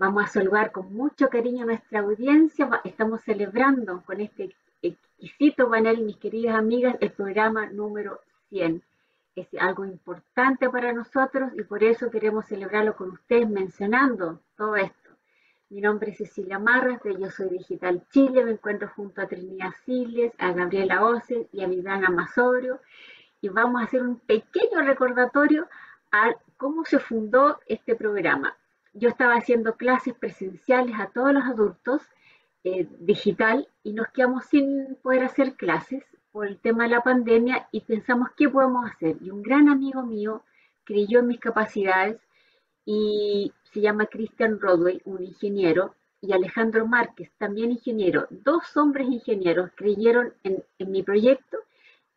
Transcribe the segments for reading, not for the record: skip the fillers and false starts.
Vamos a saludar con mucho cariño a nuestra audiencia. Estamos celebrando con este exquisito panel, mis queridas amigas, el programa número 100. Es algo importante para nosotros y por eso queremos celebrarlo con ustedes mencionando todo esto. Mi nombre es Cecilia Marras, de Yo Soy Digital Chile. Me encuentro junto a Trinidad Siles, a Gabriela Oces y a Viviana Masobrio. Y vamos a hacer un pequeño recordatorio a cómo se fundó este programa. Yo estaba haciendo clases presenciales a todos los adultos digital y nos quedamos sin poder hacer clases por el tema de la pandemia y pensamos qué podemos hacer. Y un gran amigo mío creyó en mis capacidades y se llama Christian Rodway, un ingeniero, y Alejandro Márquez, también ingeniero. Dos hombres ingenieros creyeron en mi proyecto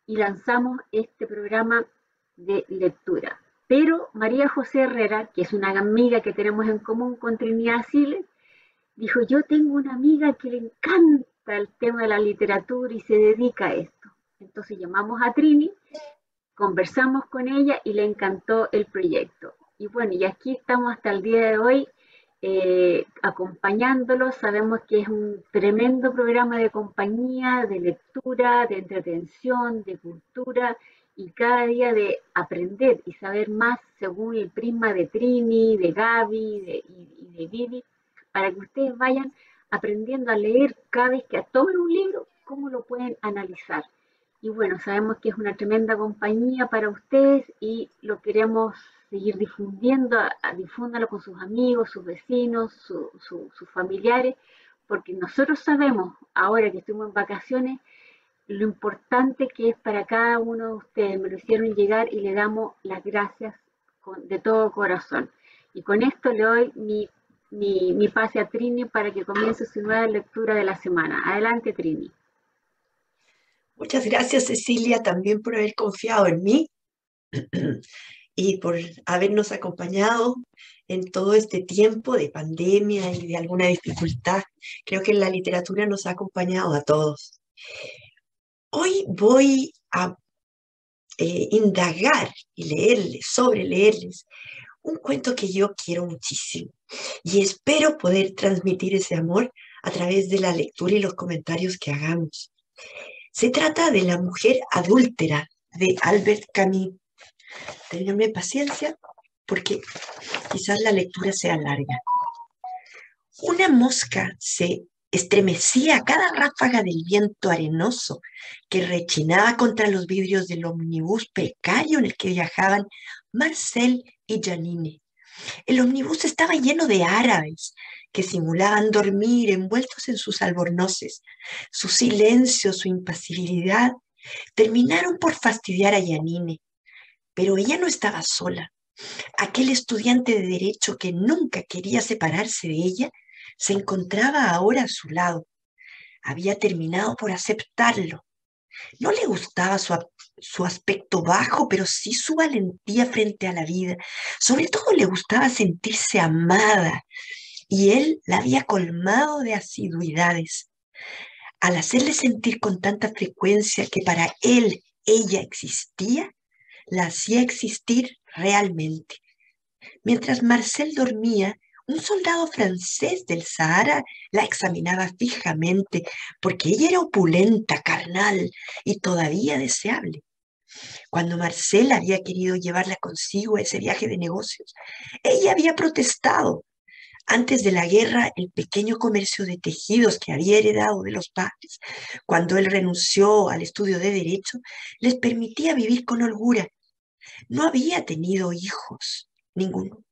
y lanzamos este programa de lectura. Pero María José Herrera, que es una amiga que tenemos en común con Trinidad Siles, dijo, yo tengo una amiga que le encanta el tema de la literatura y se dedica a esto. Entonces llamamos a Trini, conversamos con ella y le encantó el proyecto. Y bueno, y aquí estamos hasta el día de hoy acompañándolos. Sabemos que es un tremendo programa de compañía, de lectura, de entretención, de cultura y cada día de aprender y saber más según el prisma de Trini, de Gaby y de Vivi, para que ustedes vayan aprendiendo a leer cada vez que tomen un libro, cómo lo pueden analizar. Y bueno, sabemos que es una tremenda compañía para ustedes y lo queremos seguir difundiendo, difúndalo con sus amigos, sus vecinos, sus familiares, porque nosotros sabemos, ahora que estuvimos en vacaciones, lo importante que es para cada uno de ustedes. Me lo hicieron llegar y le damos las gracias de todo corazón. Y con esto le doy mi pase a Trini para que comience su nueva lectura de la semana. Adelante, Trini. Muchas gracias, Cecilia, también por haber confiado en mí y por habernos acompañado en todo este tiempo de pandemia y de alguna dificultad. Creo que la literatura nos ha acompañado a todos. Hoy voy a indagar y leerles un cuento que yo quiero muchísimo y espero poder transmitir ese amor a través de la lectura y los comentarios que hagamos. Se trata de La mujer adúltera de Albert Camus. Ténganme paciencia porque quizás la lectura sea larga. Una mosca se estremecía a cada ráfaga del viento arenoso que rechinaba contra los vidrios del omnibus precario en el que viajaban Marcel y Janine. El omnibus estaba lleno de árabes que simulaban dormir envueltos en sus albornoces. Su silencio, su impasibilidad, terminaron por fastidiar a Janine. Pero ella no estaba sola. Aquel estudiante de derecho que nunca quería separarse de ella se encontraba ahora a su lado. Había terminado por aceptarlo. No le gustaba su aspecto bajo, pero sí su valentía frente a la vida. Sobre todo le gustaba sentirse amada, y él la había colmado de asiduidades. Al hacerle sentir con tanta frecuencia que para él ella existía, la hacía existir realmente. Mientras Marcel dormía, un soldado francés del Sahara la examinaba fijamente porque ella era opulenta, carnal y todavía deseable. Cuando Marcel había querido llevarla consigo a ese viaje de negocios, ella había protestado. Antes de la guerra, el pequeño comercio de tejidos que había heredado de los padres, cuando él renunció al estudio de derecho, les permitía vivir con holgura. No había tenido hijos, ninguno.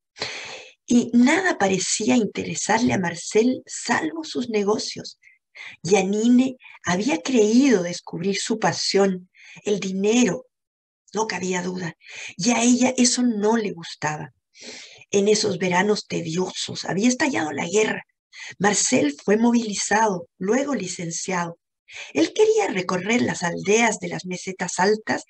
Y nada parecía interesarle a Marcel salvo sus negocios. Janine había creído descubrir su pasión, el dinero, no cabía duda, y a ella eso no le gustaba. En esos veranos tediosos había estallado la guerra. Marcel fue movilizado, luego licenciado. Él quería recorrer las aldeas de las mesetas altas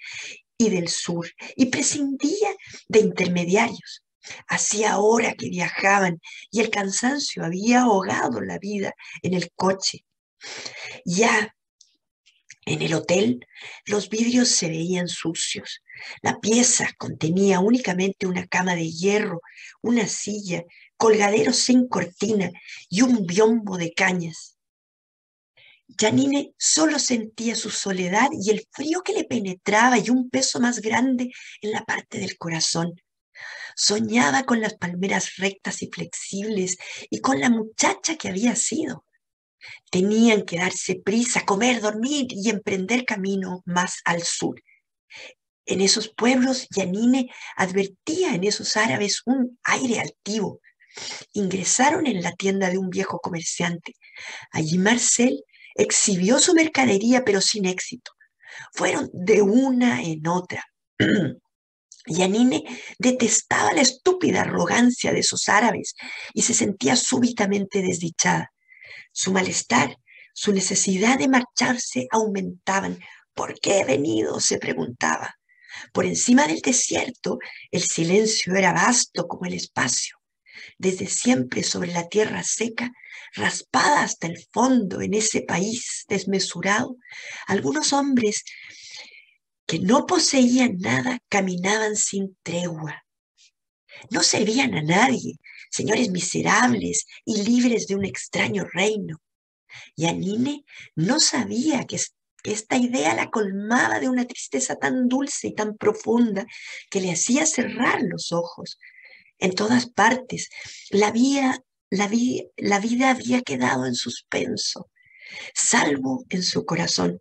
y del sur y prescindía de intermediarios. Hacía hora que viajaban y el cansancio había ahogado la vida en el coche. Ya en el hotel, los vidrios se veían sucios. La pieza contenía únicamente una cama de hierro, una silla, colgaderos sin cortina y un biombo de cañas. Janine solo sentía su soledad y el frío que le penetraba y un peso más grande en la parte del corazón. Soñaba con las palmeras rectas y flexibles y con la muchacha que había sido. Tenían que darse prisa, comer, dormir y emprender camino más al sur. En esos pueblos, Janine advertía en esos árabes un aire altivo. Ingresaron en la tienda de un viejo comerciante. Allí Marcel exhibió su mercadería, pero sin éxito. Fueron de una en otra. Janine detestaba la estúpida arrogancia de esos árabes y se sentía súbitamente desdichada. Su malestar, su necesidad de marcharse aumentaban. ¿Por qué he venido?, se preguntaba. Por encima del desierto, el silencio era vasto como el espacio. Desde siempre sobre la tierra seca, raspada hasta el fondo en ese país desmesurado, algunos hombres que no poseían nada caminaban sin tregua. No servían a nadie, señores miserables y libres de un extraño reino. Y Anine no sabía que esta idea la colmaba de una tristeza tan dulce y tan profunda que le hacía cerrar los ojos. En todas partes, la vida había quedado en suspenso, salvo en su corazón,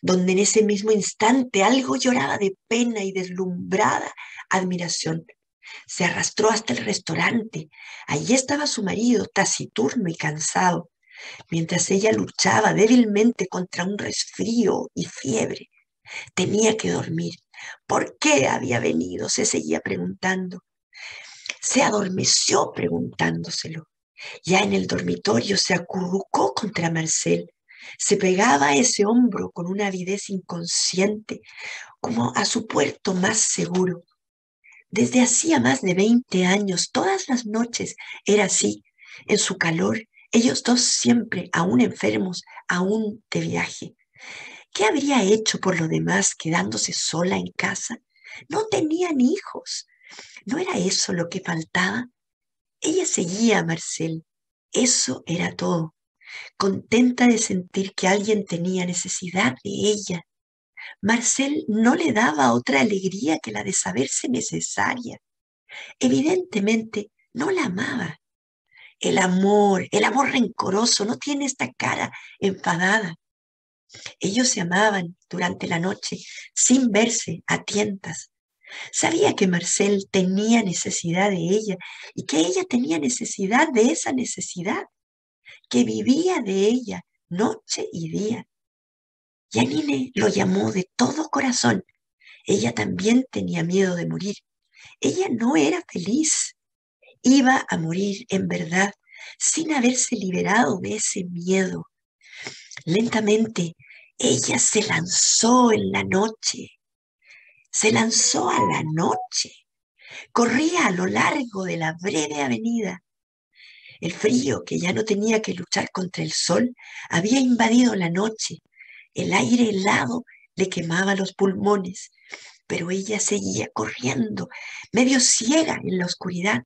donde en ese mismo instante algo lloraba de pena y deslumbrada admiración. Se arrastró hasta el restaurante. Allí estaba su marido, taciturno y cansado, mientras ella luchaba débilmente contra un resfrío y fiebre. Tenía que dormir. ¿Por qué había venido?, se seguía preguntando. Se adormeció preguntándoselo. Ya en el dormitorio se acurrucó contra Marcel. Se pegaba a ese hombro con una avidez inconsciente, como a su puerto más seguro. Desde hacía más de 20 años, todas las noches era así. En su calor, ellos dos siempre, aún enfermos, aún de viaje. ¿Qué habría hecho por lo demás quedándose sola en casa? No tenían hijos. ¿No era eso lo que faltaba? Ella seguía a Marcel. Eso era todo. Contenta de sentir que alguien tenía necesidad de ella. Marcel no le daba otra alegría que la de saberse necesaria. Evidentemente no la amaba. El amor rencoroso no tiene esta cara enfadada. Ellos se amaban durante la noche sin verse a tientas. Sabía que Marcel tenía necesidad de ella y que ella tenía necesidad de esa necesidad, que vivía de ella noche y día. Janine lo llamó de todo corazón. Ella también tenía miedo de morir. Ella no era feliz. Iba a morir en verdad, sin haberse liberado de ese miedo. Lentamente, ella se lanzó en la noche. Se lanzó a la noche. Corría a lo largo de la breve avenida. El frío, que ya no tenía que luchar contra el sol, había invadido la noche. El aire helado le quemaba los pulmones, pero ella seguía corriendo, medio ciega en la oscuridad.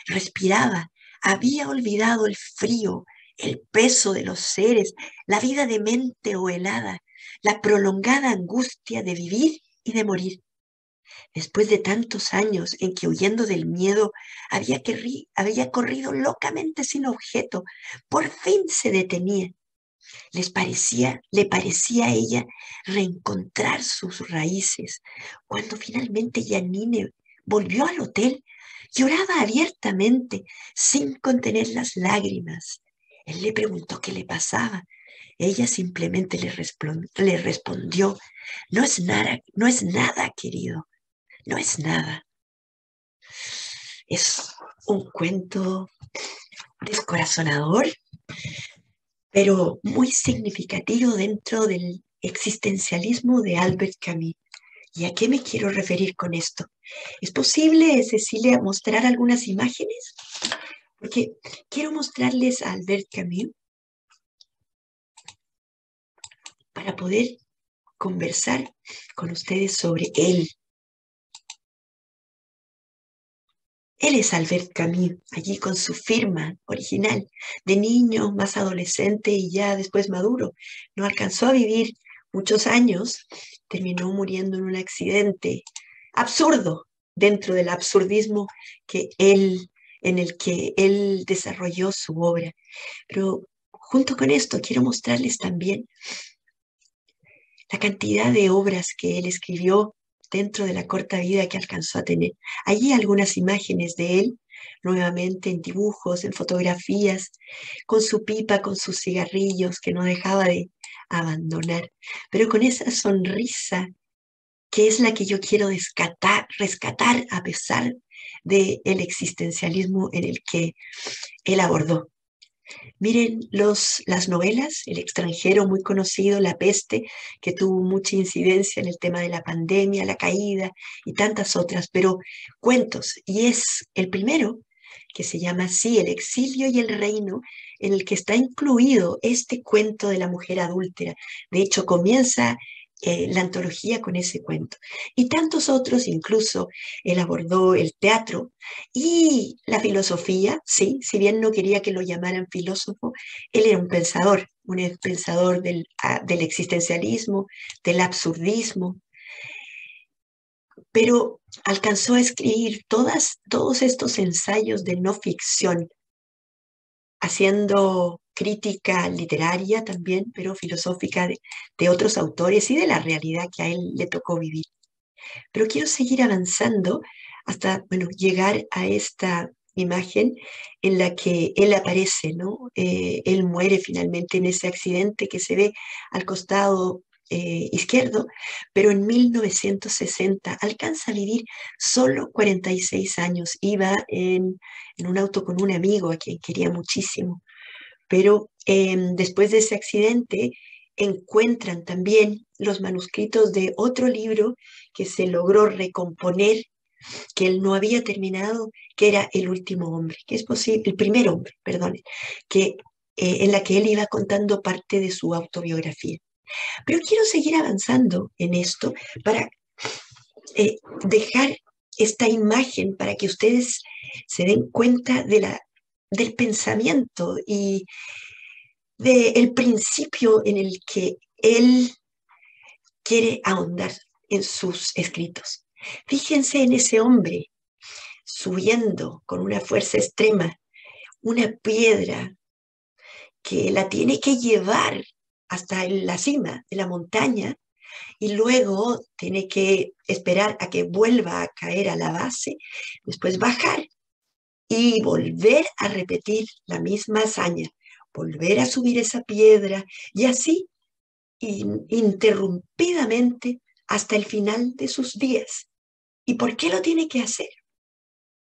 Respiraba, había olvidado el frío, el peso de los seres, la vida demente o helada, la prolongada angustia de vivir y de morir. Después de tantos años en que huyendo del miedo había corrido locamente sin objeto, por fin se detenía. Le parecía a ella reencontrar sus raíces. Cuando finalmente Janine volvió al hotel, lloraba abiertamente, sin contener las lágrimas. Él le preguntó qué le pasaba. Ella simplemente le respondió, no es nada, querido, no es nada. Es un cuento descorazonador, pero muy significativo dentro del existencialismo de Albert Camus. ¿Y a qué me quiero referir con esto? ¿Es posible, Cecilia, mostrar algunas imágenes? Porque quiero mostrarles a Albert Camus para poder conversar con ustedes sobre él. Él es Albert Camus, allí con su firma original, de niño, más adolescente y ya después maduro. No alcanzó a vivir muchos años, terminó muriendo en un accidente absurdo dentro del absurdismo en el que él desarrolló su obra. Pero junto con esto quiero mostrarles también la cantidad de obras que él escribió dentro de la corta vida que alcanzó a tener. Allí algunas imágenes de él, nuevamente en dibujos, en fotografías, con su pipa, con sus cigarrillos que no dejaba de abandonar, pero con esa sonrisa que es la que yo quiero rescatar a pesar del existencialismo en el que él abordó. Miren las novelas, El extranjero muy conocido, La peste, que tuvo mucha incidencia en el tema de la pandemia, la caída y tantas otras, pero cuentos. Y es el primero que se llama así, El exilio y el reino, en el que está incluido este cuento de la mujer adúltera. De hecho, comienza la antología con ese cuento. Y tantos otros, incluso él abordó el teatro y la filosofía, sí, si bien no quería que lo llamaran filósofo, él era un pensador del existencialismo, del absurdismo, pero alcanzó a escribir todos estos ensayos de no ficción, haciendo crítica literaria también, pero filosófica de otros autores y de la realidad que a él le tocó vivir. Pero quiero seguir avanzando hasta, bueno, llegar a esta imagen en la que él aparece, ¿no? Él muere finalmente en ese accidente que se ve al costado izquierdo, pero en 1960 alcanza a vivir solo 46 años. Iba en un auto con un amigo a quien quería muchísimo, pero después de ese accidente encuentran también los manuscritos de otro libro que se logró recomponer, que él no había terminado, que era El último hombre, que es posible, el primer hombre, perdón, que, en la que él iba contando parte de su autobiografía. Pero quiero seguir avanzando en esto para dejar esta imagen para que ustedes se den cuenta del pensamiento y del principio en el que él quiere ahondar en sus escritos. Fíjense en ese hombre subiendo con una fuerza extrema una piedra que la tiene que llevar hasta la cima de la montaña y luego tiene que esperar a que vuelva a caer a la base, después bajar y volver a repetir la misma hazaña, volver a subir esa piedra y así interrumpidamente hasta el final de sus días. ¿Y por qué lo tiene que hacer?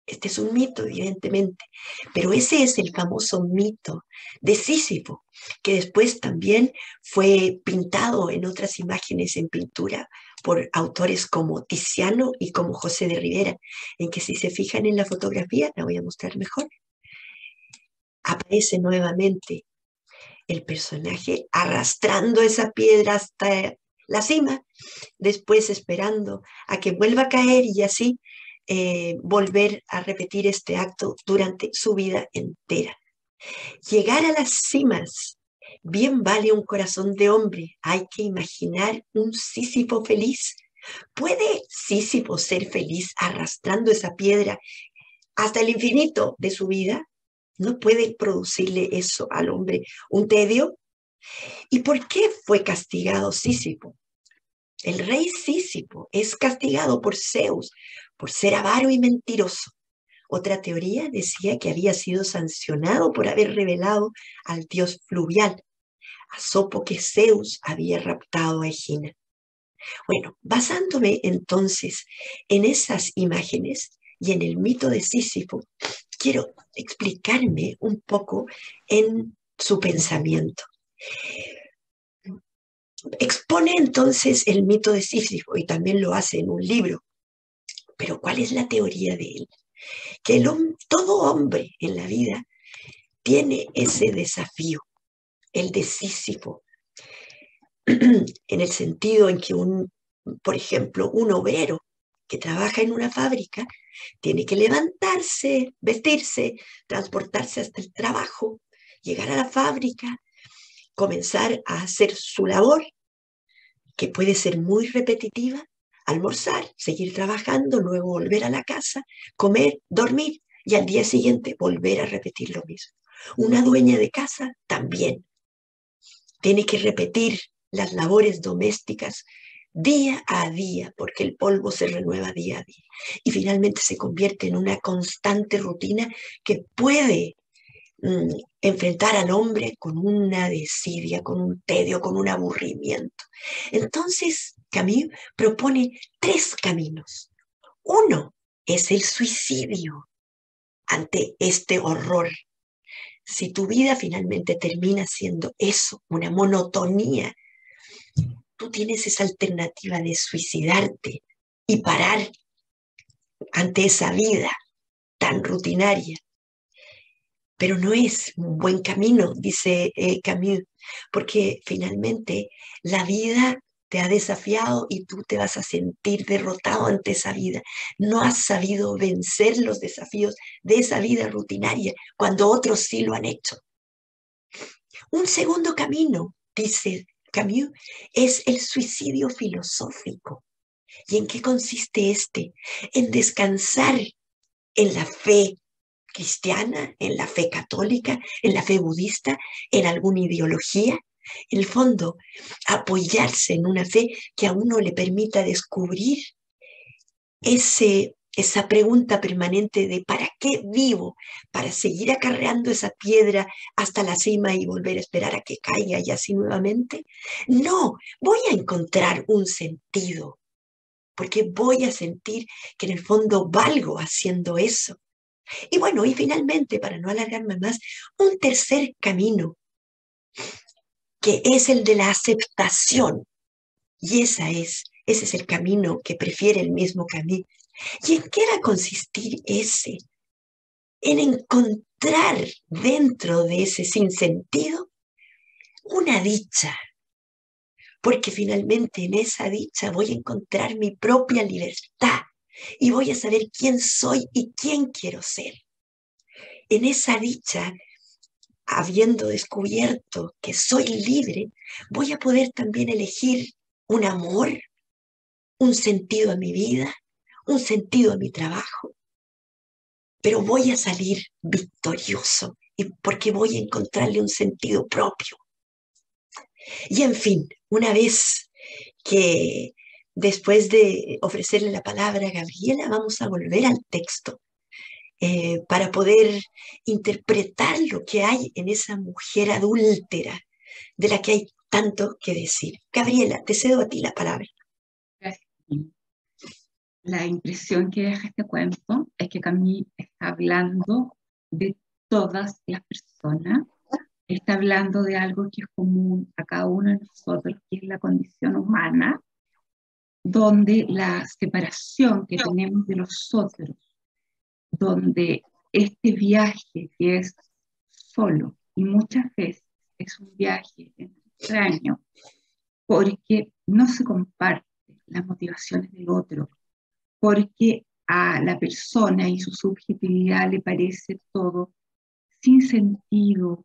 Este es un mito, evidentemente, pero ese es el famoso mito de Sísifo, que después también fue pintado en otras imágenes en pintura por autores como Tiziano y como José de Rivera, en que si se fijan en la fotografía, la voy a mostrar mejor, aparece nuevamente el personaje arrastrando esa piedra hasta la cima, después esperando a que vuelva a caer y así volver a repetir este acto durante su vida entera. Llegar a las cimas, bien vale un corazón de hombre. Hay que imaginar un Sísifo feliz. ¿Puede Sísifo ser feliz arrastrando esa piedra hasta el infinito de su vida? ¿No puede producirle eso al hombre un tedio? ¿Y por qué fue castigado Sísifo? El rey Sísifo es castigado por Zeus por ser avaro y mentiroso. Otra teoría decía que había sido sancionado por haber revelado al dios fluvial, a Sopo, que Zeus había raptado a Egina. Bueno, basándome entonces en esas imágenes y en el mito de Sísifo, quiero explicarme un poco en su pensamiento. Expone entonces el mito de Sísifo y también lo hace en un libro. Pero ¿cuál es la teoría de él? Que todo hombre en la vida tiene ese desafío, el de Sísifo, en el sentido en que por ejemplo, un obrero que trabaja en una fábrica tiene que levantarse, vestirse, transportarse hasta el trabajo, llegar a la fábrica, comenzar a hacer su labor, que puede ser muy repetitiva, almorzar, seguir trabajando, luego volver a la casa, comer, dormir y al día siguiente volver a repetir lo mismo. Una dueña de casa también tiene que repetir las labores domésticas día a día, porque el polvo se renueva día a día. Y finalmente se convierte en una constante rutina que puede enfrentar al hombre con una desidia, con un tedio, con un aburrimiento. Entonces, Camus propone 3 caminos. Uno es el suicidio ante este horror. Si tu vida finalmente termina siendo eso, una monotonía, tú tienes esa alternativa de suicidarte y parar ante esa vida tan rutinaria. Pero no es un buen camino, dice Camus, porque finalmente la vida te ha desafiado y tú te vas a sentir derrotado ante esa vida. No has sabido vencer los desafíos de esa vida rutinaria cuando otros sí lo han hecho. Un segundo camino, dice Camus, es el suicidio filosófico. ¿Y en qué consiste este? En descansar en la fe cristiana, en la fe católica, en la fe budista, en alguna ideología. En el fondo, apoyarse en una fe que a uno le permita descubrir esa pregunta permanente de ¿para qué vivo? ¿Para seguir acarreando esa piedra hasta la cima y volver a esperar a que caiga y así nuevamente? No, voy a encontrar un sentido, porque voy a sentir que en el fondo valgo haciendo eso. Y bueno, y finalmente, para no alargarme más, un tercer camino, que es el de la aceptación. Y ese es el camino que prefiere el mismo Camus. ¿Y en qué va a consistir ese? En encontrar dentro de ese sinsentido una dicha, porque finalmente en esa dicha voy a encontrar mi propia libertad y voy a saber quién soy y quién quiero ser. En esa dicha, habiendo descubierto que soy libre, voy a poder también elegir un amor, un sentido a mi vida, un sentido a mi trabajo, pero voy a salir victorioso y porque voy a encontrarle un sentido propio. Y en fin, una vez que después de ofrecerle la palabra a Gabriela, vamos a volver al texto para poder interpretar lo que hay en esa mujer adúltera, de la que hay tanto que decir. Gabriela, te cedo a ti la palabra. Gracias. La impresión que deja este cuento es que Camille está hablando de todas las personas, está hablando de algo que es común a cada uno de nosotros, que es la condición humana, donde la separación que tenemos de los otros, donde este viaje que es solo y muchas veces es un viaje extraño porque no se comparte las motivaciones del otro, porque a la persona y su subjetividad le parece todo sin sentido,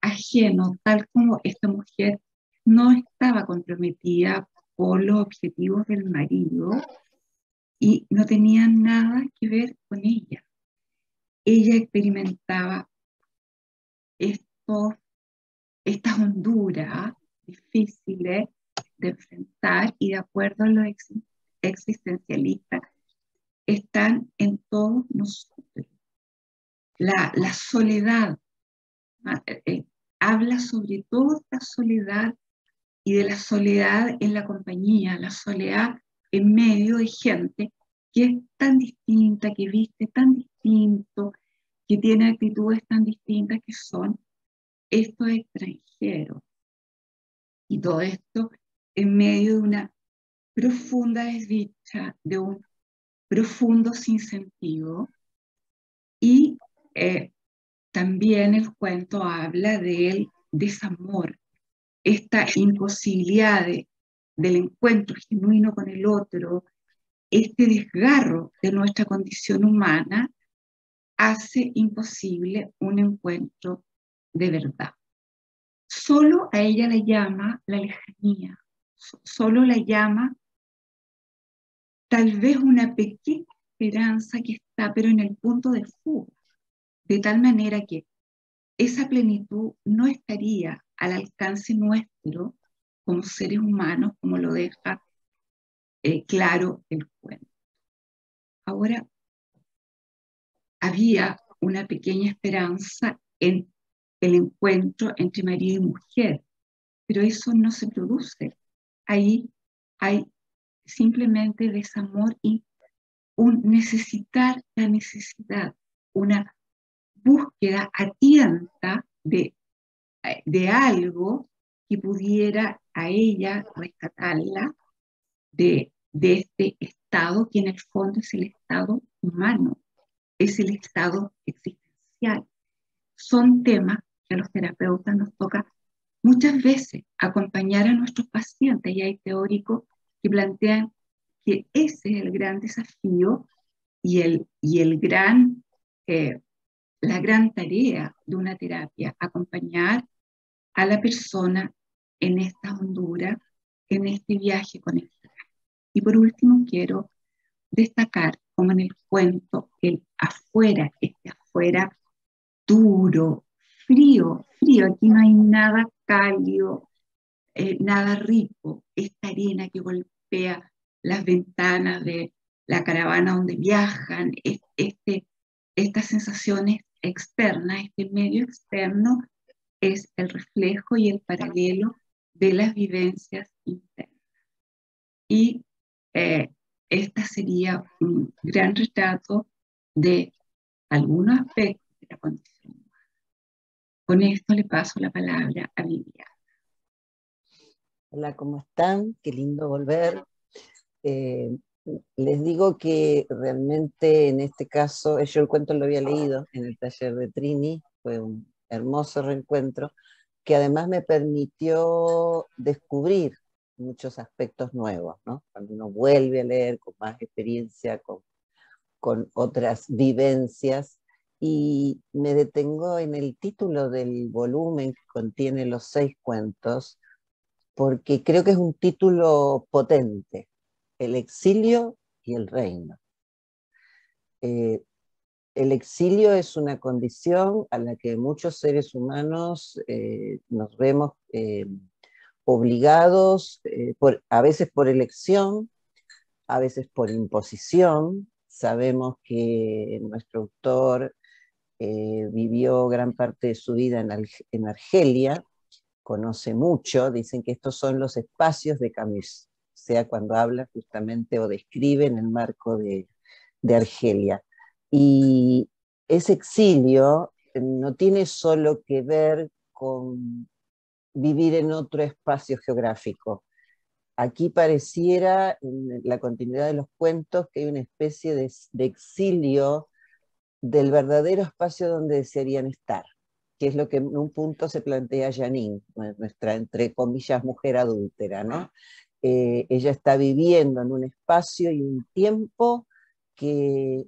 ajeno, tal como esta mujer no estaba comprometida por los objetivos del marido y no tenía nada que ver con ella. Ella experimentaba estas honduras difíciles de enfrentar y de acuerdo a los existencialistas están en todos nosotros. La soledad habla sobre toda esta soledad y de la soledad en la compañía, la soledad en medio de gente que es tan distinta, que viste tan distinto, que tiene actitudes tan distintas que son estos extranjeros. Y todo esto en medio de una profunda desdicha, de un profundo sinsentido. Y también el cuento habla del desamor, esta imposibilidad del encuentro genuino con el otro, este desgarro de nuestra condición humana hace imposible un encuentro de verdad. Solo a ella le llama la lejanía, solo la llama tal vez una pequeña esperanza que está, pero en el punto de fuga, de tal manera que esa plenitud no estaría al alcance nuestro como seres humanos, como lo deja claro el cuento. Ahora, había una pequeña esperanza en el encuentro entre marido y mujer, pero eso no se produce. Ahí hay simplemente desamor y un necesitar la necesidad, una búsqueda a tienta de algo que pudiera a ella rescatarla de este estado que en el fondo es el estado humano, es el estado existencial. Son temas que a los terapeutas nos toca muchas veces acompañar a nuestros pacientes, y hay teóricos que plantean que ese es el gran desafío y la gran tarea de una terapia, acompañar a la persona en esta hondura, en este viaje con el. Y por último quiero destacar como en el cuento el afuera, este afuera duro, frío, frío, aquí no hay nada cálido, nada rico, esta arena que golpea las ventanas de la caravana donde viajan, estas sensaciones externas, este medio externo es el reflejo y el paralelo de las vivencias internas. Y esta sería un gran retrato de algunos aspectos de la condición humana. Con esto le paso la palabra a Viviana. Hola, ¿cómo están? Qué lindo volver. Les digo que realmente en este caso, yo el cuento lo había leído en el taller de Trini, fue un hermoso reencuentro, que además me permitió descubrir muchos aspectos nuevos, ¿no? Cuando uno vuelve a leer con más experiencia, con otras vivencias, y me detengo en el título del volumen que contiene los 6 cuentos, porque creo que es un título potente, El exilio y el reino. El exilio es una condición a la que muchos seres humanos nos vemos obligados, a veces por elección, a veces por imposición. Sabemos que nuestro autor vivió gran parte de su vida en Argelia, conoce mucho, dicen que estos son los espacios de Camus, o sea, cuando habla justamente o describe en el marco de Argelia. Y ese exilio no tiene solo que ver con vivir en otro espacio geográfico. Aquí pareciera, en la continuidad de los cuentos, que hay una especie de exilio del verdadero espacio donde desearían estar, que es lo que en un punto se plantea Janine, nuestra, entre comillas, mujer adúltera, ¿no? Ella está viviendo en un espacio y un tiempo que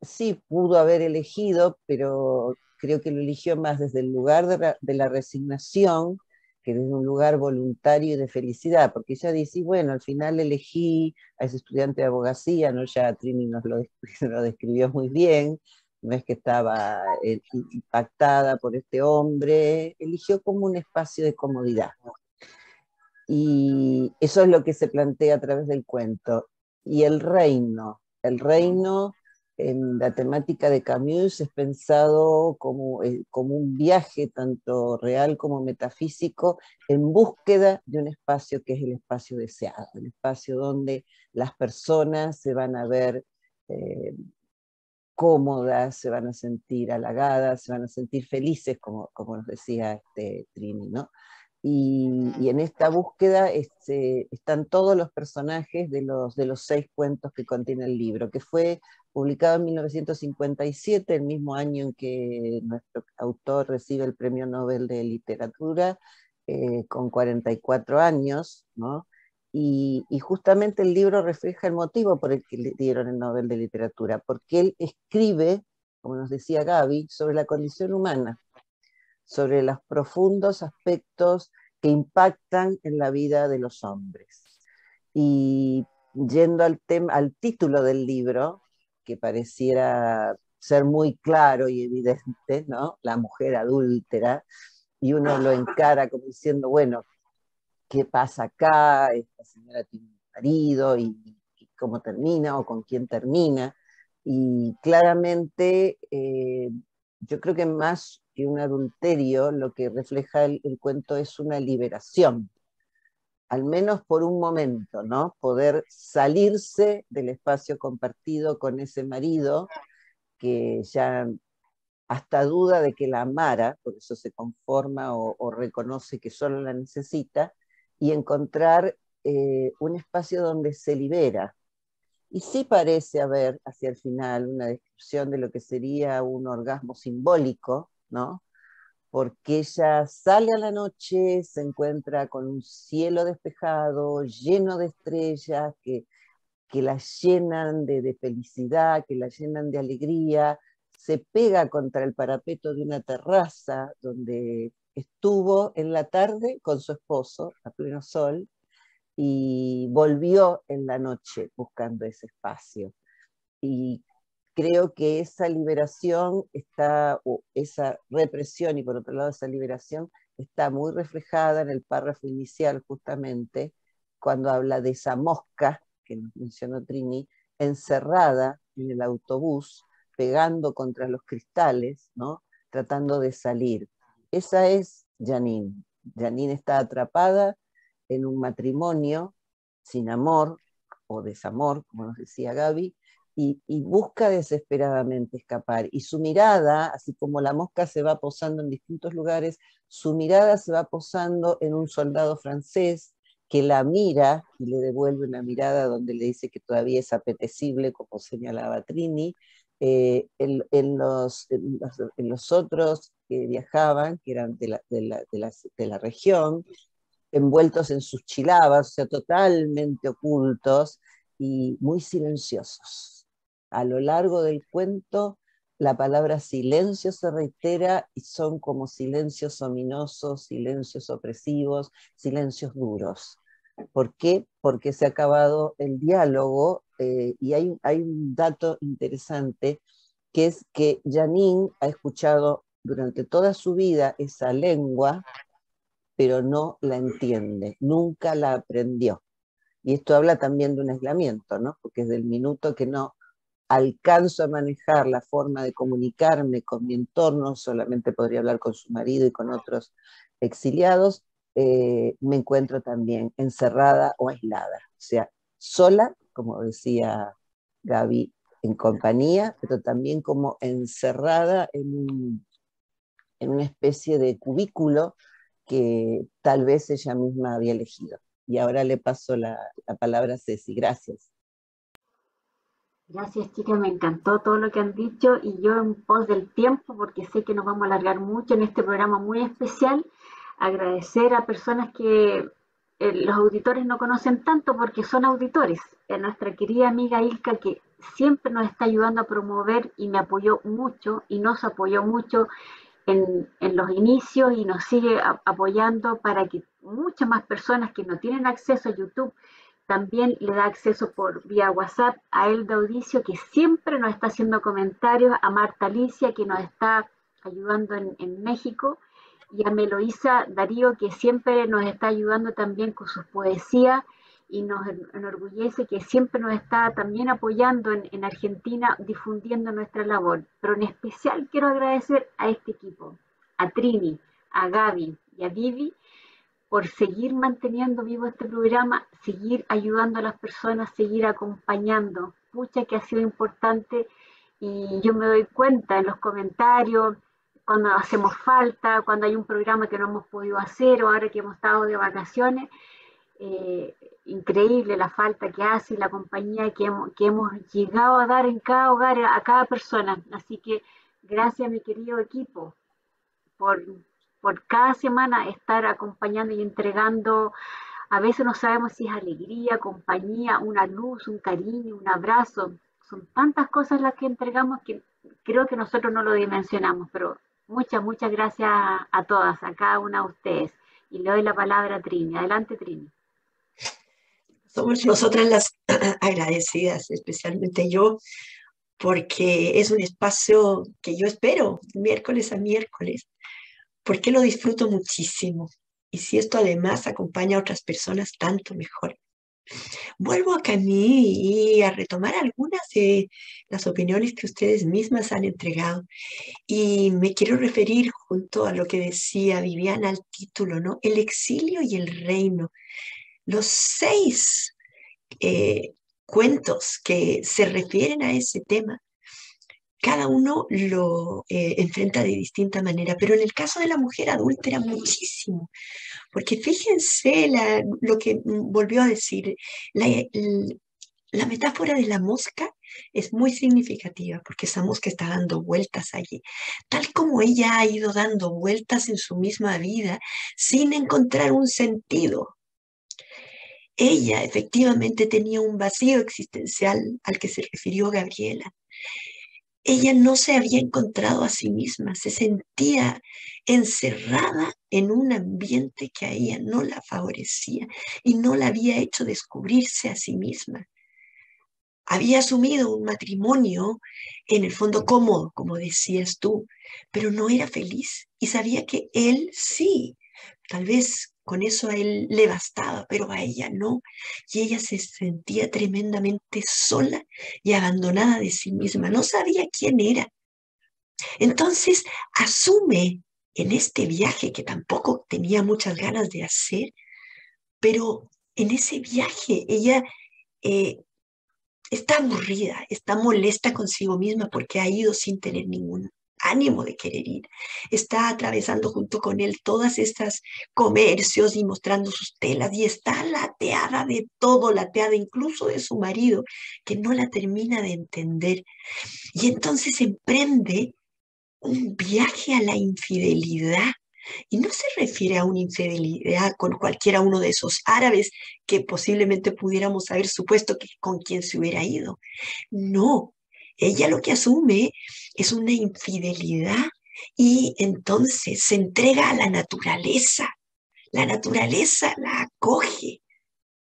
sí pudo haber elegido, pero creo que lo eligió más desde el lugar de la resignación que desde un lugar voluntario y de felicidad, porque ella dice, bueno, al final elegí a ese estudiante de abogacía, ¿no? Ya Trini nos lo describió muy bien, no es que estaba impactada por este hombre, eligió como un espacio de comodidad. Y eso es lo que se plantea a través del cuento. Y el reino en la temática de Camus es pensado como un viaje tanto real como metafísico en búsqueda de un espacio que es el espacio deseado, el espacio donde las personas se van a ver cómodas, se van a sentir halagadas, se van a sentir felices, como nos decía Trini, ¿no? Y en esta búsqueda están todos los personajes de los 6 cuentos que contiene el libro, que fue publicado en 1957, el mismo año en que nuestro autor recibe el Premio Nobel de Literatura, con 44 años, ¿no? y justamente el libro refleja el motivo por el que le dieron el Nobel de Literatura, porque él escribe, como nos decía Gaby, sobre la condición humana, sobre los profundos aspectos que impactan en la vida de los hombres. Y yendo al título del libro, que pareciera ser muy claro y evidente, ¿no? La mujer adúltera, y uno lo encara como diciendo, bueno, ¿qué pasa acá? Esta señora tiene un marido y cómo termina o con quién termina. Y claramente yo creo que más que un adulterio, lo que refleja el cuento es una liberación, al menos por un momento, ¿no? Poder salirse del espacio compartido con ese marido que ya hasta duda de que la amara, por eso se conforma o reconoce que solo la necesita, y encontrar un espacio donde se libera. Y sí parece haber hacia el final una descripción de lo que sería un orgasmo simbólico, ¿no? Porque ella sale a la noche, se encuentra con un cielo despejado, lleno de estrellas que la llenan de felicidad, que la llenan de alegría, se pega contra el parapeto de una terraza donde estuvo en la tarde con su esposo a pleno sol y volvió en la noche buscando ese espacio. Y creo que esa liberación está, o esa represión y por otro lado esa liberación está muy reflejada en el párrafo inicial justamente, cuando habla de esa mosca que nos mencionó Trini, encerrada en el autobús, pegando contra los cristales, ¿no? Tratando de salir. Esa es Janine. Janine está atrapada en un matrimonio sin amor o desamor, como nos decía Gaby, y busca desesperadamente escapar. Y su mirada, así como la mosca se va posando en distintos lugares, su mirada se va posando en un soldado francés que la mira y le devuelve una mirada donde le dice que todavía es apetecible, como señalaba Trini. En los otros que viajaban, que eran de la región, envueltos en sus chilabas, o sea, totalmente ocultos y muy silenciosos. A lo largo del cuento, la palabra silencio se reitera y son como silencios ominosos, silencios opresivos, silencios duros. ¿Por qué? Porque se ha acabado el diálogo y hay un dato interesante que es que Janine ha escuchado durante toda su vida esa lengua, pero no la entiende, nunca la aprendió. Y esto habla también de un aislamiento, ¿no? Porque desde el minuto que no alcanzo a manejar la forma de comunicarme con mi entorno, solamente podría hablar con su marido y con otros exiliados, me encuentro también encerrada o aislada. O sea, sola, como decía Gaby, en compañía, pero también como encerrada en una especie de cubículo que tal vez ella misma había elegido. Y ahora le paso la palabra a Ceci. Gracias. Gracias, chicas, me encantó todo lo que han dicho y yo en pos del tiempo, porque sé que nos vamos a alargar mucho en este programa muy especial, agradecer a personas que los auditores no conocen tanto porque son auditores. A nuestra querida amiga Ilka, que siempre nos está ayudando a promover y me apoyó mucho y nos apoyó mucho en los inicios y nos sigue apoyando para que muchas más personas que no tienen acceso a YouTube también le da acceso por vía WhatsApp a Elda Audicio, que siempre nos está haciendo comentarios, a Marta Alicia, que nos está ayudando en México, y a Meloísa Darío, que siempre nos está ayudando también con sus poesías, y nos enorgullece que siempre nos está también apoyando en Argentina, difundiendo nuestra labor. Pero en especial quiero agradecer a este equipo, a Trini, a Gaby y a Vivi, por seguir manteniendo vivo este programa, seguir ayudando a las personas, seguir acompañando. Pucha que ha sido importante y yo me doy cuenta en los comentarios, cuando hacemos falta, cuando hay un programa que no hemos podido hacer o ahora que hemos estado de vacaciones. Increíble la falta que hace y la compañía que hemos llegado a dar en cada hogar, a cada persona. Así que gracias, mi querido equipo, por cada semana estar acompañando y entregando A veces no sabemos si es alegría, compañía, una luz, un cariño, un abrazo. Son tantas cosas las que entregamos que creo que nosotros no lo dimensionamos, pero muchas gracias a todas, a cada una de ustedes. Y le doy la palabra a Trini. Adelante, Trini. Somos nosotras las agradecidas, especialmente yo, porque es un espacio que yo espero miércoles a miércoles, porque lo disfruto muchísimo. Y si esto además acompaña a otras personas, tanto mejor. Vuelvo acá a mí y a retomar algunas de las opiniones que ustedes mismas han entregado. Y me quiero referir junto a lo que decía Viviana al título, ¿no? El exilio y el reino. Los 6 cuentos que se refieren a ese tema, cada uno lo enfrenta de distinta manera, pero en el caso de la mujer adúltera muchísimo, porque fíjense lo que volvió a decir, la metáfora de la mosca es muy significativa porque esa mosca está dando vueltas allí, tal como ella ha ido dando vueltas en su misma vida sin encontrar un sentido. Ella efectivamente tenía un vacío existencial al que se refirió Gabriela. Ella no se había encontrado a sí misma, se sentía encerrada en un ambiente que a ella no la favorecía y no la había hecho descubrirse a sí misma. Había asumido un matrimonio en el fondo cómodo, como decías tú, pero no era feliz y sabía que él sí, tal vez con eso a él le bastaba, pero a ella no. Y ella se sentía tremendamente sola y abandonada de sí misma, no sabía quién era. Entonces asume en este viaje que tampoco tenía muchas ganas de hacer, pero en ese viaje ella está aburrida, está molesta consigo misma porque ha ido sin tener ningún ánimo de querer ir. Está atravesando junto con él todas estas comercios y mostrando sus telas y está lateada de todo, lateada incluso de su marido, que no la termina de entender. Y entonces emprende un viaje a la infidelidad. Y no se refiere a una infidelidad con cualquiera uno de esos árabes que posiblemente pudiéramos haber supuesto que con quien se hubiera ido. No, ella lo que asume es una infidelidad y entonces se entrega a la naturaleza. La naturaleza la acoge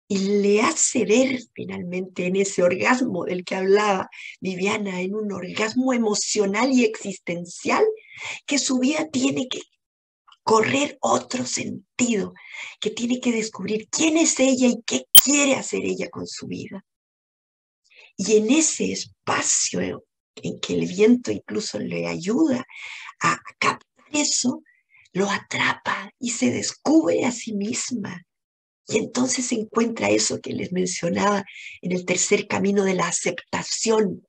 y le hace ver finalmente en ese orgasmo del que hablaba Viviana, en un orgasmo emocional y existencial, que su vida tiene que correr otro sentido, que tiene que descubrir quién es ella y qué quiere hacer ella con su vida. Y en ese espacio en que el viento incluso le ayuda a captar eso, lo atrapa y se descubre a sí misma. Y entonces se encuentra eso que les mencionaba en el tercer camino de la aceptación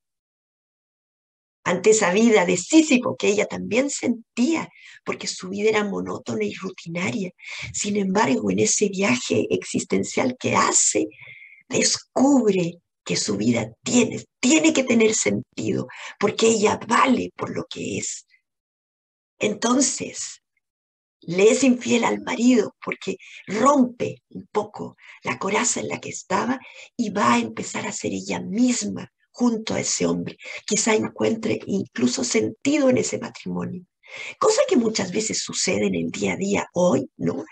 ante esa vida de Sísifo que ella también sentía, porque su vida era monótona y rutinaria. Sin embargo, en ese viaje existencial que hace, descubre que su vida tiene que tener sentido, porque ella vale por lo que es. Entonces, le es infiel al marido porque rompe un poco la coraza en la que estaba y va a empezar a ser ella misma junto a ese hombre. Quizá encuentre incluso sentido en ese matrimonio. Cosa que muchas veces sucede en el día a día hoy, ¿no?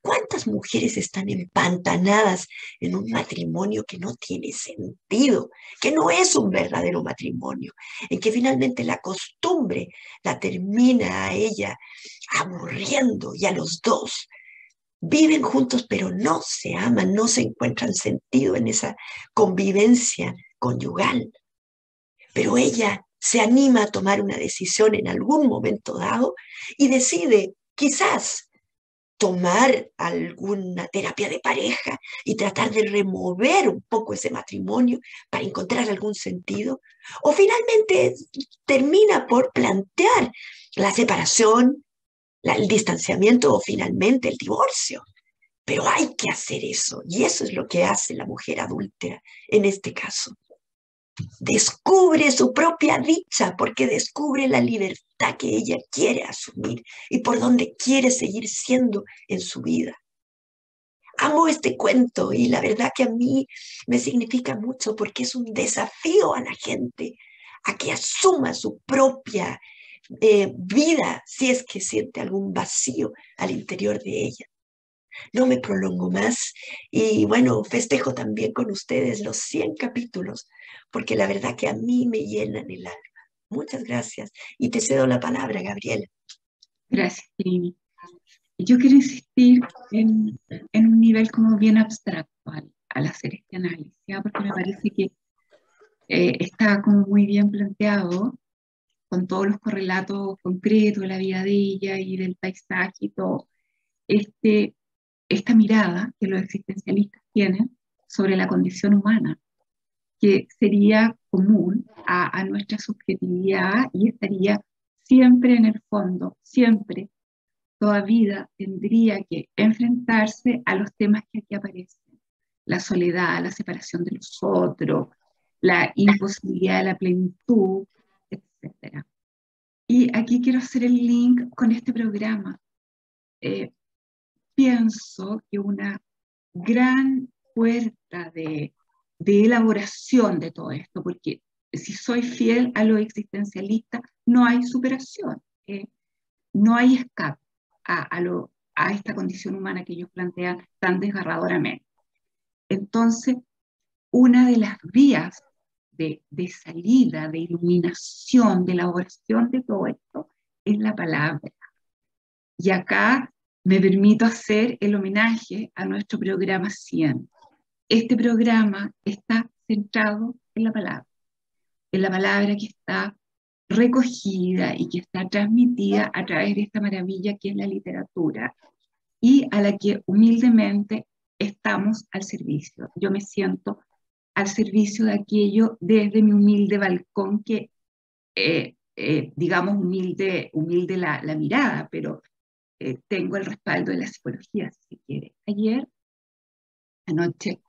¿Cuántas mujeres están empantanadas en un matrimonio que no tiene sentido, que no es un verdadero matrimonio, en que finalmente la costumbre la termina a ella aburriendo y a los dos? Viven juntos, pero no se aman, no se encuentran sentido en esa convivencia conyugal. Pero ella se anima a tomar una decisión en algún momento dado y decide quizás tomar alguna terapia de pareja y tratar de remover un poco ese matrimonio para encontrar algún sentido. O finalmente termina por plantear la separación, el distanciamiento o finalmente el divorcio. Pero hay que hacer eso y eso es lo que hace la mujer adúltera en este caso. Descubre su propia dicha porque descubre la libertad que ella quiere asumir y por donde quiere seguir siendo en su vida. amo este cuento y la verdad que a mí me significa mucho porque es un desafío a la gente a que asuma su propia vida si es que siente algún vacío al interior de ella. No me prolongo más y bueno, festejo también con ustedes los 100 capítulos porque la verdad que a mí me llenan el alma. Muchas gracias y te cedo la palabra, Gabriela. Gracias, Trini. Yo quiero insistir en un nivel como bien abstracto al hacer este análisis, ¿ya? Porque me parece que está como muy bien planteado con todos los correlatos concretos de la vida de ella y del paisaje y todo, esta mirada que los existencialistas tienen sobre la condición humana, que sería común a nuestra subjetividad y estaría siempre en el fondo, siempre, toda vida tendría que enfrentarse a los temas que aquí aparecen. La soledad, la separación de los otros, la imposibilidad de la plenitud, etc. Y aquí quiero hacer el link con este programa. Pienso que una gran puerta de elaboración de todo esto, porque si soy fiel a lo existencialista, no hay superación, no hay escape a esta condición humana que ellos plantean tan desgarradoramente. Entonces, una de las vías de salida, de iluminación, de elaboración de todo esto, es la palabra. Y acá me permito hacer el homenaje a nuestro programa 100. Este programa está centrado en la palabra que está recogida y que está transmitida a través de esta maravilla que es la literatura y a la que humildemente estamos al servicio. Yo me siento al servicio de aquello desde mi humilde balcón que, digamos, humilde la mirada, pero tengo el respaldo de la psicología, si se quiere. Ayer, anoche,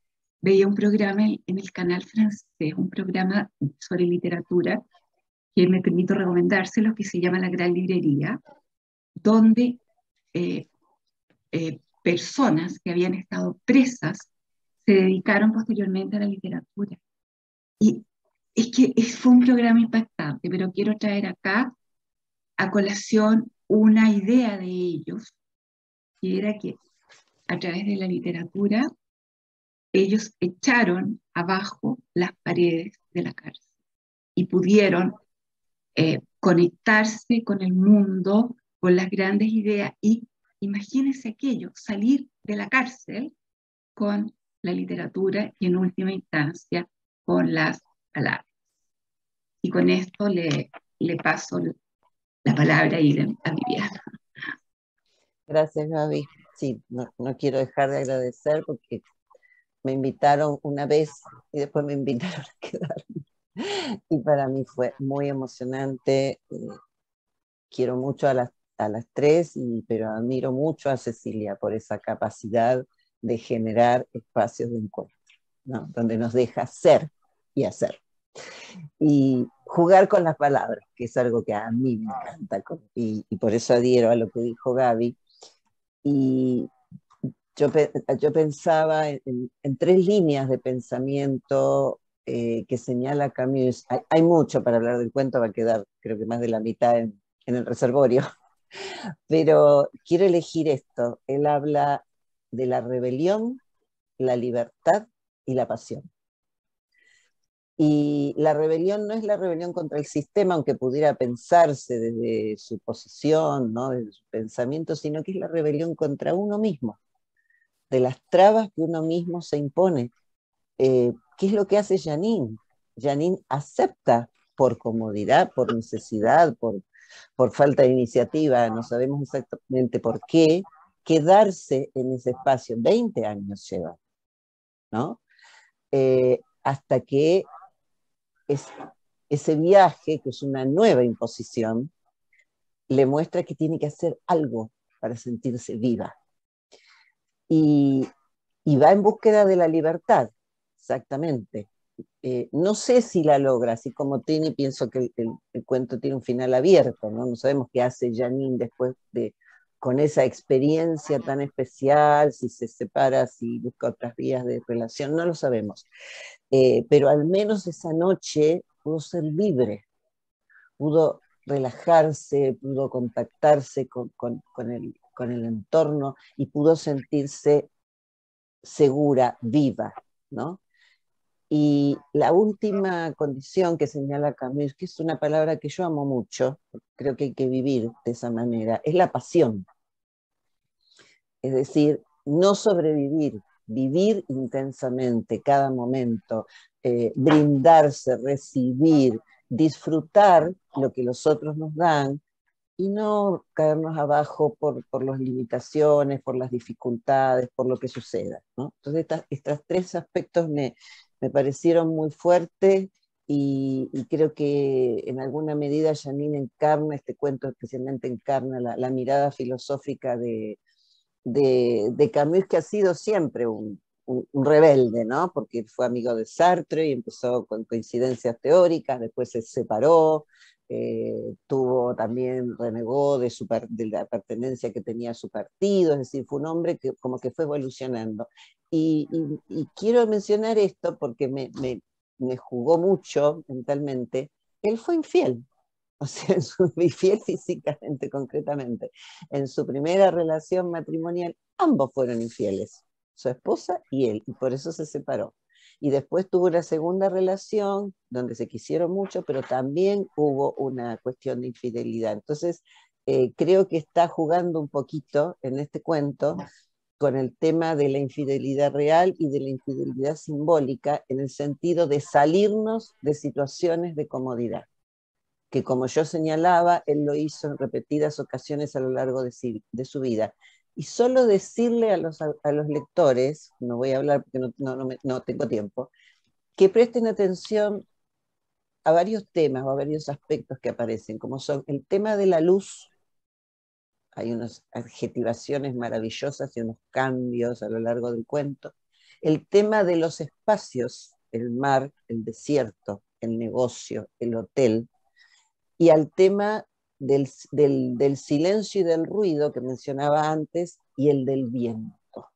veía un programa en el canal francés, un programa sobre literatura, que me permito recomendárselos, que se llama La Gran Librería, donde personas que habían estado presas se dedicaron posteriormente a la literatura. Y es que fue un programa impactante, pero quiero traer acá a colación una idea de ellos, que era que a través de la literatura ellos echaron abajo las paredes de la cárcel y pudieron conectarse con el mundo, con las grandes ideas y imagínense aquello, salir de la cárcel con la literatura y en última instancia con las palabras. Y con esto le paso la palabra a Viviana. Gracias, Gaby. Sí, no quiero dejar de agradecer porque me invitaron una vez y después me invitaron a quedarme. Y para mí fue muy emocionante. Quiero mucho a las tres, pero admiro mucho a Cecilia por esa capacidad de generar espacios de encuentro, ¿no? Donde nos deja ser y hacer. Y jugar con las palabras, que es algo que a mí me encanta, y por eso adhiero a lo que dijo Gaby. Y yo pensaba en tres líneas de pensamiento que señala Camus. Hay mucho para hablar del cuento, va a quedar creo que más de la mitad en el reservorio, pero quiero elegir esto. Él habla de la rebelión, la libertad y la pasión. Y la rebelión no es la rebelión contra el sistema, aunque pudiera pensarse desde su posición, ¿no? Desde su pensamiento, sino que es la rebelión contra uno mismo, de las trabas que uno mismo se impone. ¿Qué es lo que hace Janine? Janine acepta por comodidad, por necesidad, por falta de iniciativa, no sabemos exactamente por qué, quedarse en ese espacio. 20 años lleva, ¿no? Hasta que ese viaje, que es una nueva imposición, le muestra que tiene que hacer algo para sentirse viva. Y va en búsqueda de la libertad, exactamente. No sé si la logra, así como Trini, pienso que el cuento tiene un final abierto, ¿no? No sabemos qué hace Janine después de con esa experiencia tan especial, si se separa, si busca otras vías de relación, no lo sabemos. Pero al menos esa noche pudo ser libre, pudo relajarse, pudo contactarse con el entorno y pudo sentirse segura, viva, ¿no? Y la última condición que señala Camus, que es una palabra que yo amo mucho, creo que hay que vivir de esa manera, es la pasión. Es decir, no sobrevivir, vivir intensamente cada momento, brindarse, recibir, disfrutar lo que los otros nos dan y no caernos abajo por las limitaciones, por las dificultades, por lo que suceda, ¿no? Entonces, estos tres aspectos me parecieron muy fuertes y creo que en alguna medida Janine encarna, este cuento especialmente encarna la mirada filosófica de Camus, que ha sido siempre un rebelde, ¿no? Porque fue amigo de Sartre y empezó con coincidencias teóricas, después se separó, renegó de la pertenencia que tenía a su partido, es decir, fue un hombre que como que fue evolucionando. Y quiero mencionar esto porque me jugó mucho mentalmente. Él fue infiel, o sea, infiel físicamente, concretamente. En su primera relación matrimonial, ambos fueron infieles, su esposa y él, y por eso se separó. Y después tuvo una segunda relación donde se quisieron mucho, pero también hubo una cuestión de infidelidad. Entonces, creo que está jugando un poquito en este cuento con el tema de la infidelidad real y de la infidelidad simbólica, en el sentido de salirnos de situaciones de comodidad, que como yo señalaba, él lo hizo en repetidas ocasiones a lo largo de su vida. Y solo decirle a los lectores, no voy a hablar porque no tengo tiempo, que presten atención a varios temas o a varios aspectos que aparecen, como son el tema de la luz. Hay unas adjetivaciones maravillosas y unos cambios a lo largo del cuento. El tema de los espacios, el mar, el desierto, el negocio, el hotel, y al tema del silencio y del ruido que mencionaba antes, y el del viento.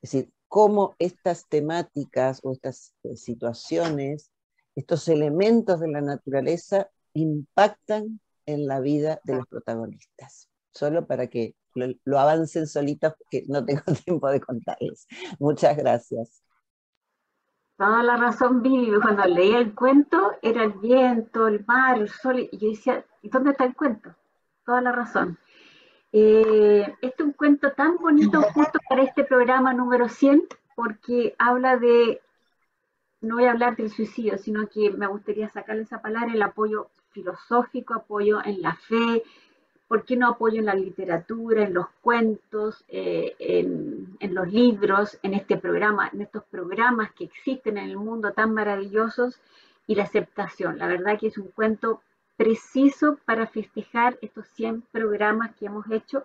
Es decir, cómo estas temáticas o estas situaciones, estos elementos de la naturaleza impactan en la vida de los protagonistas. Solo para que lo avancen solitos, porque no tengo tiempo de contarles. Muchas gracias. Toda la razón, Vivi. Cuando leía el cuento, era el viento, el mar, el sol, y yo decía, ¿y dónde está el cuento? Toda la razón. Este es un cuento tan bonito justo para este programa número 100, porque habla no voy a hablar del suicidio, sino que me gustaría sacarle esa palabra, el apoyo filosófico, apoyo en la fe. ¿Por qué no apoyo en la literatura, en los cuentos, en los libros, en este programa, en estos programas que existen en el mundo tan maravillosos? Y la aceptación. La verdad que es un cuento preciso para festejar estos 100 programas que hemos hecho,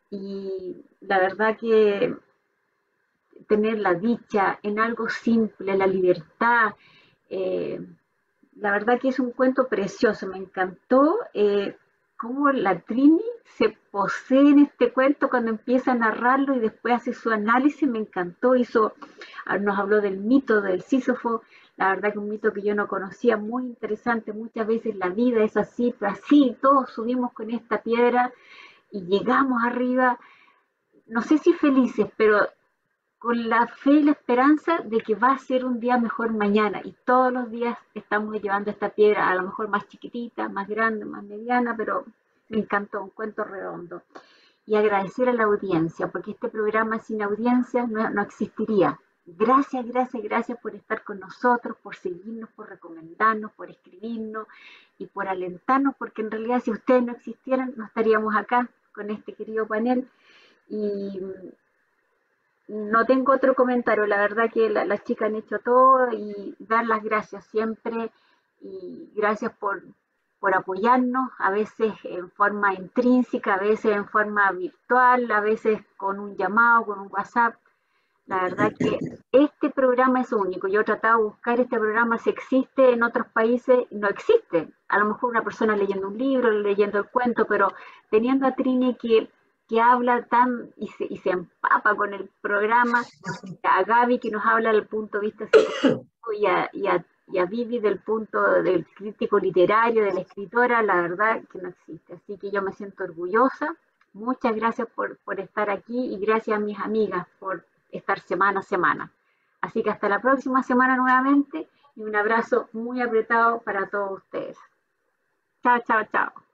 y la verdad que tener la dicha en algo simple, la libertad, eh, la verdad que es un cuento precioso. Me encantó cómo la Trini se posee en este cuento cuando empieza a narrarlo y después hace su análisis. Me encantó, nos habló del mito del Sísifo. La verdad que un mito que yo no conocía, muy interesante. Muchas veces la vida es así, pero así todos subimos con esta piedra y llegamos arriba, no sé si felices, pero con la fe y la esperanza de que va a ser un día mejor mañana, y todos los días estamos llevando esta piedra, a lo mejor más chiquitita, más grande, más mediana, pero me encantó, un cuento redondo. Y agradecer a la audiencia, porque este programa sin audiencia no existiría. Gracias, gracias, gracias por estar con nosotros, por seguirnos, por recomendarnos, por escribirnos y por alentarnos, porque en realidad si ustedes no existieran, no estaríamos acá con este querido panel. Y no tengo otro comentario, la verdad que las chicas han hecho todo, y dar las gracias siempre, y gracias por apoyarnos, a veces en forma intrínseca, a veces en forma virtual, a veces con un llamado, con un WhatsApp. La verdad que este programa es único. Yo he tratado de buscar este programa, si existe en otros países, no existe. A lo mejor una persona leyendo un libro, leyendo el cuento, pero teniendo a Trini que que habla tan y se empapa con el programa, a Gaby que nos habla del punto de vista psicológico y a Vivi del punto del crítico literario, de la escritora, la verdad que no existe. Así que yo me siento orgullosa. Muchas gracias por estar aquí y gracias a mis amigas por estar semana a semana. Así que hasta la próxima semana nuevamente y un abrazo muy apretado para todos ustedes. Chao, chao, chao.